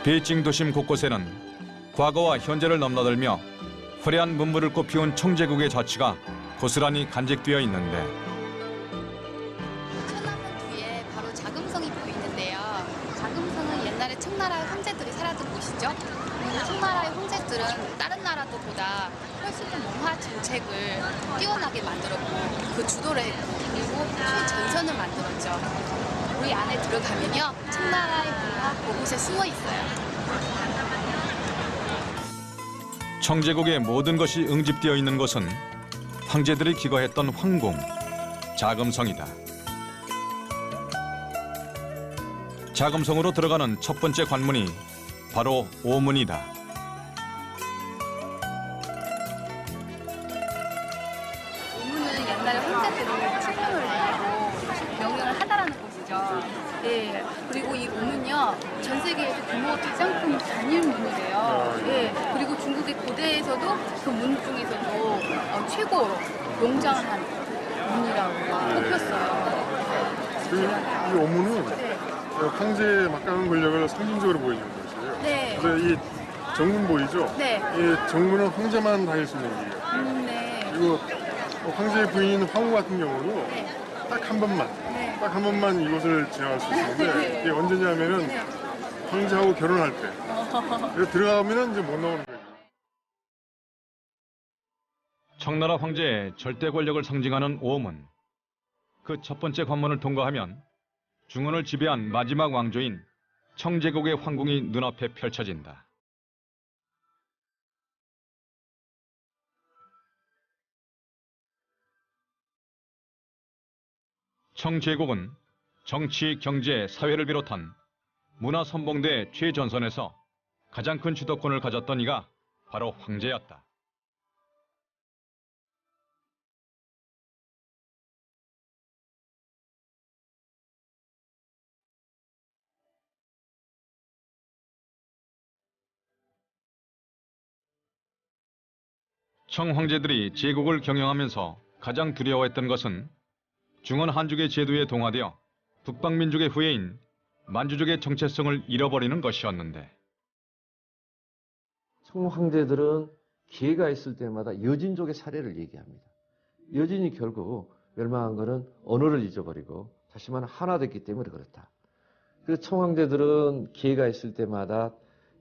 베이징 도심 곳곳에는 과거와 현재를 넘나들며 화려한 문물을 꽃피운 청제국의 자취가 고스란히 간직되어 있는데 천안문 뒤에 바로 자금성이 보이는데요. 자금성은 옛날에 청나라의 황제들이 살았던 곳이죠. 청나라의 황제들은 다른 나라들보다 훨씬 더 문화 정책을 뛰어나게 만들었고 그 주도를 했고 그리고 최전선을 만들었죠. 우리 안에 들어가면요. 청나라의 문화 곳곳에 숨어 있어요. 청제국의 모든 것이 응집되어 있는 곳은 황제들이 기거했던 황궁, 자금성이다. 자금성으로 들어가는 첫 번째 관문이 바로 오문이다. 오문은 옛날에 황제들이 칠명을 내고 명령을 하다라는 곳이죠. 네, 그리고 이 오문요 전 세계에서 규모 가장 큰 단일문이래요. 네, 그리고 중국의 고대에서도 그 문 중에서도 최고로 용장을 한 문이라고 꼽혔어요. 이 오문은 네. 황제의 막강한 권력을 상징적으로 보여주는 곳이에요. 네. 그래서 이 정문 보이죠? 네. 이 정문은 황제만 다닐 수 있는 길이에요. 네. 그리고 황제의 부인인 황후 같은 경우도 네. 딱 한 번만, 네. 딱 한 번만 이곳을 지나갈 수 있는데 이게 언제냐면은 황제하고 결혼할 때. 그래서 들어가면은 이제 못 나오는 거예요. 청나라 황제의 절대 권력을 상징하는 오문. 그 첫 번째 관문을 통과하면 중원을 지배한 마지막 왕조인 청제국의 황궁이 눈앞에 펼쳐진다. 청제국은 정치, 경제, 사회를 비롯한 문화 선봉대 최전선에서 가장 큰 주도권을 가졌던 이가 바로 황제였다. 청 황제들이 제국을 경영하면서 가장 두려워했던 것은 중원 한족의 제도에 동화되어 북방민족의 후예인 만주족의 정체성을 잃어버리는 것이었는데 청 황제들은 기회가 있을 때마다 여진족의 사례를 얘기합니다. 여진이 결국 멸망한 것은 언어를 잊어버리고 다시만 하나 됐기 때문에 그렇다. 그래서 청 황제들은 기회가 있을 때마다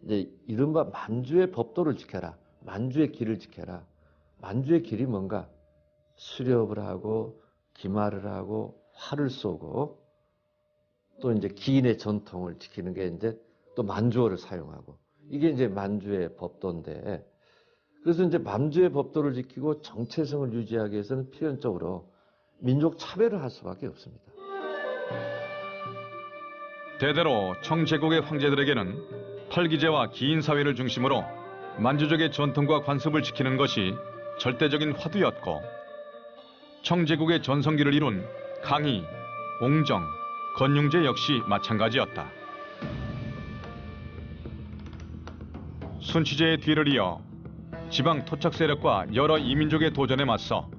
이제 이른바 만주의 법도를 지켜라. 만주의 길을 지켜라. 만주의 길이 뭔가 수렵을 하고 기마를 하고 활을 쏘고 또 이제 기인의 전통을 지키는 게 이제 또 만주어를 사용하고 이게 이제 만주의 법도인데 그래서 이제 만주의 법도를 지키고 정체성을 유지하기 위해서는 필연적으로 민족 차별을 할 수밖에 없습니다. 대대로 청제국의 황제들에게는 팔기제와 기인 사회를 중심으로 만주족의 전통과 관습을 지키는 것이 절대적인 화두였고 청제국의 전성기를 이룬 강희, 옹정, 건융제 역시 마찬가지였다. 순치제의 뒤를 이어 지방 토착 세력과 여러 이민족의 도전에 맞서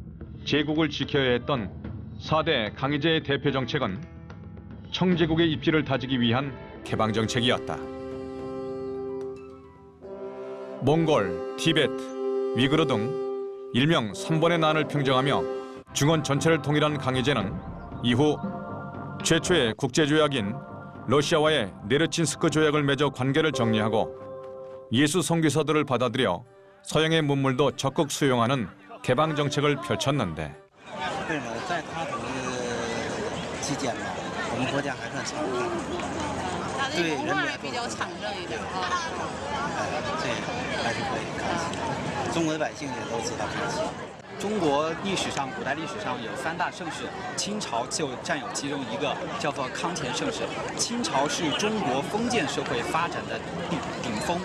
제국을 지켜야 했던 4대 강희제의 대표 정책은 청제국의 입지를 다지기 위한 개방 정책이었다. 몽골, 티베트, 위구르 등 일명 3번의 난을 평정하며 중원 전체를 통일한 강희제는 이후 최초의 국제조약인 러시아와의 네르친스크 조약을 맺어 관계를 정리하고 예수 선교사들을 받아들여 서양의 문물도 적극 수용하는 개방 정책을 펼쳤는데中国历史上，古代历史上有3大盛世，清朝就占有其中一个，叫做康乾盛世。清朝是中国封建社会发展的顶峰。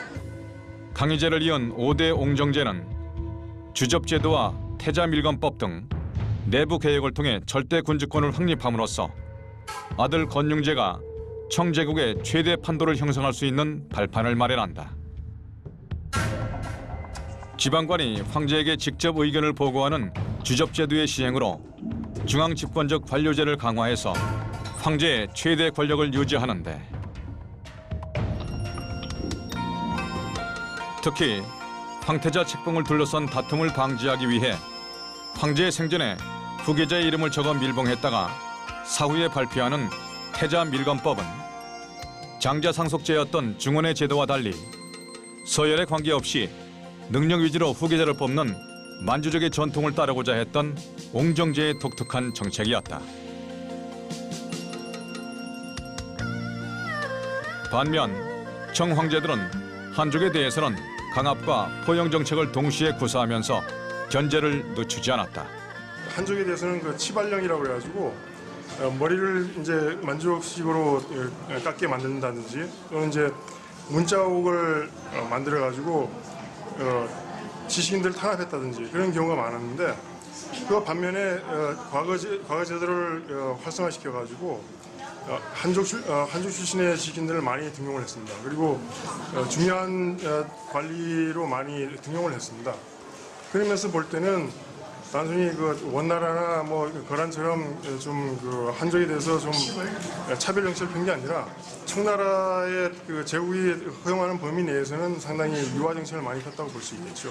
강희제를 이은 5대 옹정제는 주접제도와 태자밀관법 등 내부 개혁을 통해 절대 군주권을 확립함으로써 아들 건융제가 청제국의 최대 판도를 형성할 수 있는 발판을 마련한다. 지방관이 황제에게 직접 의견을 보고하는 주접제도의 시행으로 중앙 집권적 관료제를 강화해서 황제의 최대 권력을 유지하는데 특히 황태자 책봉을 둘러싼 다툼을 방지하기 위해 황제의 생전에 후계자의 이름을 적어 밀봉했다가 사후에 발표하는 태자 밀검법은 장자 상속제였던 중원의 제도와 달리 서열에 관계없이 능력 위주로 후계자를 뽑는 만주족의 전통을 따르고자 했던 옹정제의 독특한 정책이었다. 반면 청황제들은 한족에 대해서는 강압과 포용 정책을 동시에 구사하면서 견제를 늦추지 않았다. 한족에 대해서는 그 치발령이라고 해가지고 머리를 이제 만주족식으로 깎게 만든다든지 또는 이제 문자옥을 만들어가지고 지식인들을 탄압했다든지 그런 경우가 많았는데 그 반면에 과거 제도를 활성화시켜가지고 한족 출신의 지식인들을 많이 등용을 했습니다. 그리고 중요한 관리로 많이 등용을 했습니다. 그러면서 볼 때는 단순히 그 원나라나 뭐 거란처럼 좀 그 한족에 대해서 좀 차별 정책을 편 게 아니라 청나라의 그 제국이 허용하는 범위 내에서는 상당히 유화 정책을 많이 폈다고 볼 수 있겠죠.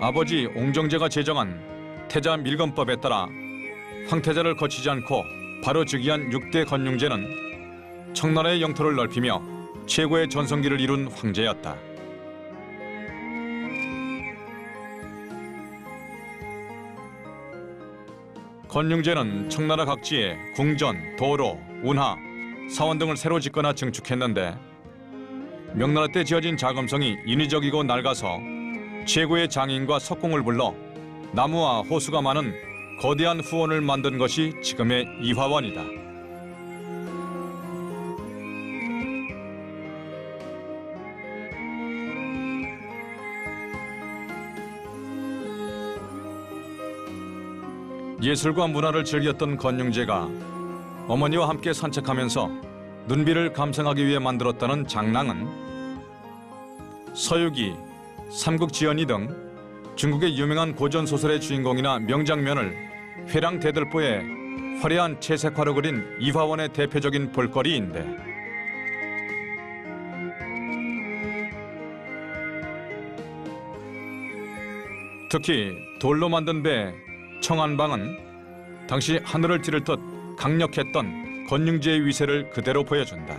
아버지 옹정제가 제정한 태자 밀검법에 따라 황태자를 거치지 않고 바로 즉위한 6대 건륭제는 청나라의 영토를 넓히며 최고의 전성기를 이룬 황제였다. 건륭제는 청나라 각지에 궁전, 도로, 운하, 사원 등을 새로 짓거나 증축했는데 명나라 때 지어진 자금성이 인위적이고 낡아서 최고의 장인과 석공을 불러 나무와 호수가 많은 거대한 후원을 만든 것이 지금의 이화원이다. 예술과 문화를 즐겼던 건륭제가 어머니와 함께 산책하면서 눈비를 감상하기 위해 만들었다는 장랑은 서유기, 삼국지연이 등 중국의 유명한 고전 소설의 주인공이나 명장면을 회랑 대들보에 화려한 채색화로 그린 이화원의 대표적인 볼거리인데 특히 돌로 만든 배 청안방은 당시 하늘을 찌를 듯 강력했던 건륭제의 위세를 그대로 보여준다.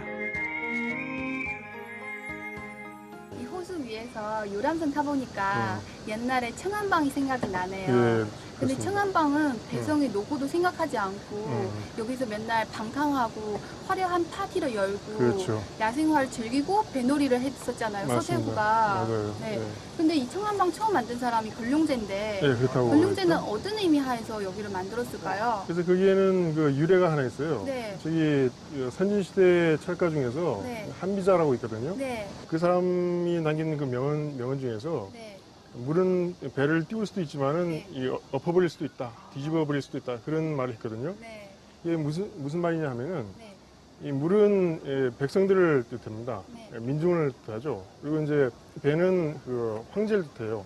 이 호수 위에서 유람선 타보니까 옛날에 청안방이 생각이 나네요. 예, 근데 그렇습니다. 청안방은 배송의 노고도 생각하지 않고 여기서 맨날 방탕하고 화려한 파티를 열고 그렇죠. 야생화를 즐기고 배놀이를 했었잖아요. 맞습니다. 서세구가. 맞아요. 네. 네. 근데 이 청안방 처음 만든 사람이 건륭제인데 예, 그렇다고. 건륭제는 그랬죠. 어떤 의미 하에서 여기를 만들었을까요? 그래서 거기에는 그 유래가 하나 있어요. 네. 저기 선진시대 철가 중에서 네. 한비자라고 있거든요. 네. 그 사람이 남긴 그 명언 중에서 네. 물은 배를 띄울 수도 있지만은 네. 이 엎어버릴 수도 있다, 뒤집어 버릴 수도 있다 그런 말을 했거든요. 네. 이게 무슨 말이냐 하면은 네. 이 물은 백성들을 뜻합니다. 네. 민중을 뜻하죠. 그리고 이제 배는 그 황제를 뜻해요.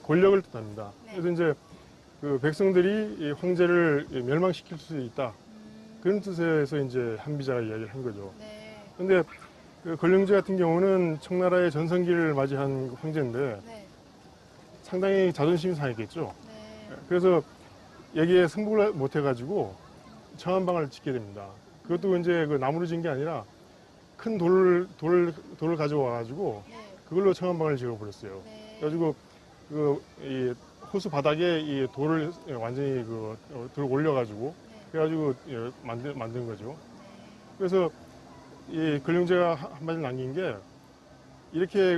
권력을 뜻합니다. 네. 그래서 이제 그 백성들이 이 황제를 멸망시킬 수 있다. 그런 뜻에서 이제 한비자가 이야기를 한 거죠. 네. 그런데 그 건륭제 같은 경우는 청나라의 전성기를 맞이한 황제인데 네. 상당히 자존심이 상했겠죠. 네. 그래서 여기에 승복을 못 해가지고 청안방을 짓게 됩니다. 그것도 이제 그 나무로 지은 게 아니라 큰 돌을 가져와가지고 네. 그걸로 청안방을 지어버렸어요. 네. 그래가지고 이 호수 바닥에 이 돌을 완전히 돌 올려가지고 그래가지고 만든 거죠. 그래서 이 건륭제가 한마디 남긴 게 이렇게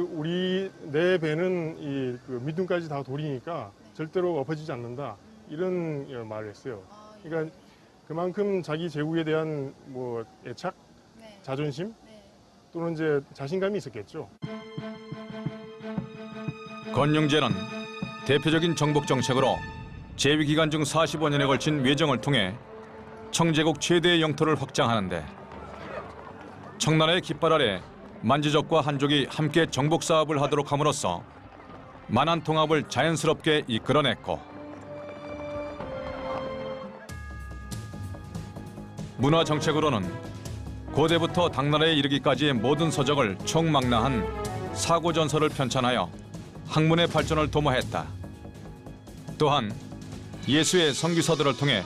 내 배는 그 밑둥까지 다 돌이니까 절대로 엎어지지 않는다 이런 말을 했어요. 아, 예. 그러니까 그만큼 자기 제국에 대한 뭐 애착, 네. 자존심 네. 또는 이제 자신감이 있었겠죠. 건륭제는 대표적인 정복 정책으로 재위 기간 중 45년에 걸친 외정을 통해 청제국 최대의 영토를 확장하는데 청나라의 깃발 아래 만주족과 한족이 함께 정복 사업을 하도록 함으로써 만한 통합을 자연스럽게 이끌어냈고 문화 정책으로는 고대부터 당나라에 이르기까지의 모든 서적을 총망라한 사고전서를 편찬하여 학문의 발전을 도모했다. 또한 예수의 선교사들을 통해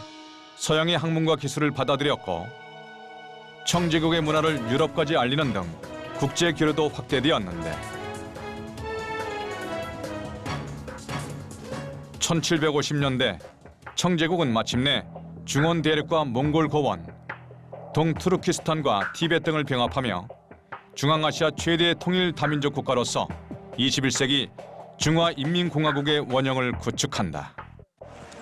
서양의 학문과 기술을 받아들였고 청제국의 문화를 유럽까지 알리는 등 국제 교류도 확대되었는데 1750년대 청제국은 마침내 중원 대륙과 몽골 고원, 동투르키스탄과 티베트 등을 병합하며 중앙아시아 최대 통일 다민족 국가로서 21세기 중화인민공화국의 원형을 구축한다.